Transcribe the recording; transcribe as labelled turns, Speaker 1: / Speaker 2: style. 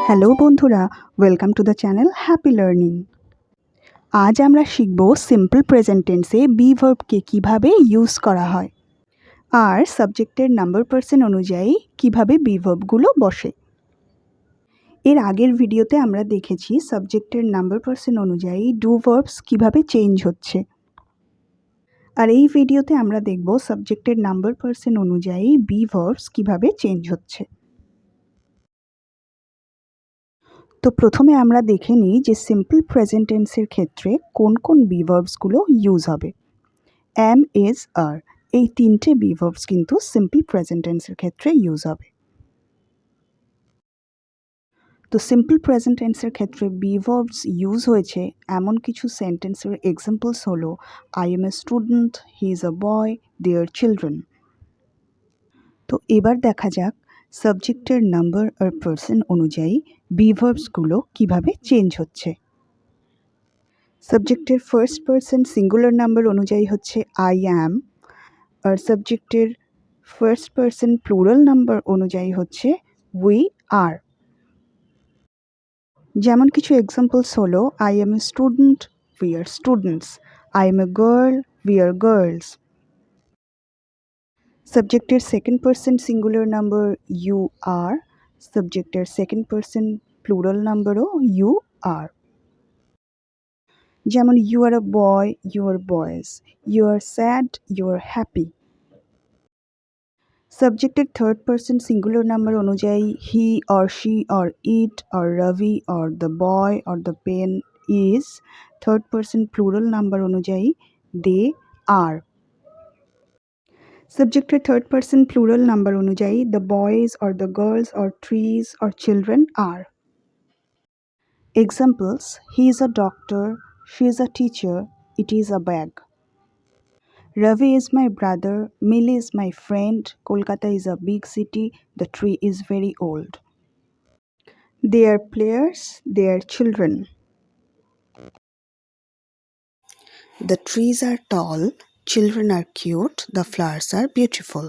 Speaker 1: Hello বন্ধুরা, welcome to the channel happy learning. আজ আমরা শিখব সিম্পল প্রেজেন্ট টেন্সে বি ভার্বকে কীভাবে ইউজ করা হয় আর সাবজেক্টের নাম্বার পার্সেন্ট অনুযায়ী কীভাবে বি ভার্বগুলো বসে। এর আগের ভিডিওতে আমরা দেখেছি সাবজেক্টের নাম্বার পার্সেন্ট অনুযায়ী ডু ভার্বস কীভাবে চেঞ্জ হচ্ছে, আর এই ভিডিওতে আমরা দেখব সাবজেক্টের নাম্বার পার্সেন্ট অনুযায়ী বি ভার্বস কীভাবে চেঞ্জ হচ্ছে। তো প্রথমে আমরা দেখে নিই যে সিম্পল প্রেজেন্ট টেন্সের ক্ষেত্রে কোন কোন বি ভার্বসগুলো ইউজ হবে। এম, ইজ, আর এই তিনটে বি ভার্বস কিন্তু সিম্পল প্রেজেন্ট টেন্সের ক্ষেত্রে ইউজ হবে। তো সিম্পল প্রেজেন্ট টেন্সের ক্ষেত্রে বি ভার্বস ইউজ হয়েছে এমন কিছু সেন্টেন্সের এক্সাম্পলস হলো I am a student, he is a boy, they are children. তো এবার দেখা যাক সাবজেক্টের নাম্বার আর পার্সন অনুযায়ী বি ভার্বসগুলো কীভাবে চেঞ্জ হচ্ছে। সাবজেক্টের ফার্স্ট পার্সন সিঙ্গুলার নাম্বার অনুযায়ী হচ্ছে আই অ্যাম, আর সাবজেক্টের ফার্স্ট পার্সন প্লুরাল নাম্বার অনুযায়ী হচ্ছে উই আর। যেমন কিছু এক্সাম্পলস হলো I am a student, we are students, I am a girl, we are girls. সাবজেক্টের second person singular number you are, সাবজেক্টের সেকেন্ড পার্সন প্লুরাল নাম্বারও you are. যেমন you are a boy, you are boys, you are sad, you are happy. সাবজেক্টের third person singular number অনুযায়ী he or she or it or Rabi or the boy or the pen is, third person plural number অনুযায়ী they are. সাবজেক্টের third person plural number অনুযায়ী the boys or the girls or trees or children are. Examples he is a doctor, she is a teacher, it is a bag. Ravi is my brother, Millie is my friend, Kolkata is a big city, the tree is very old. They are players, they are children. The trees are tall, children are cute, the flowers are beautiful.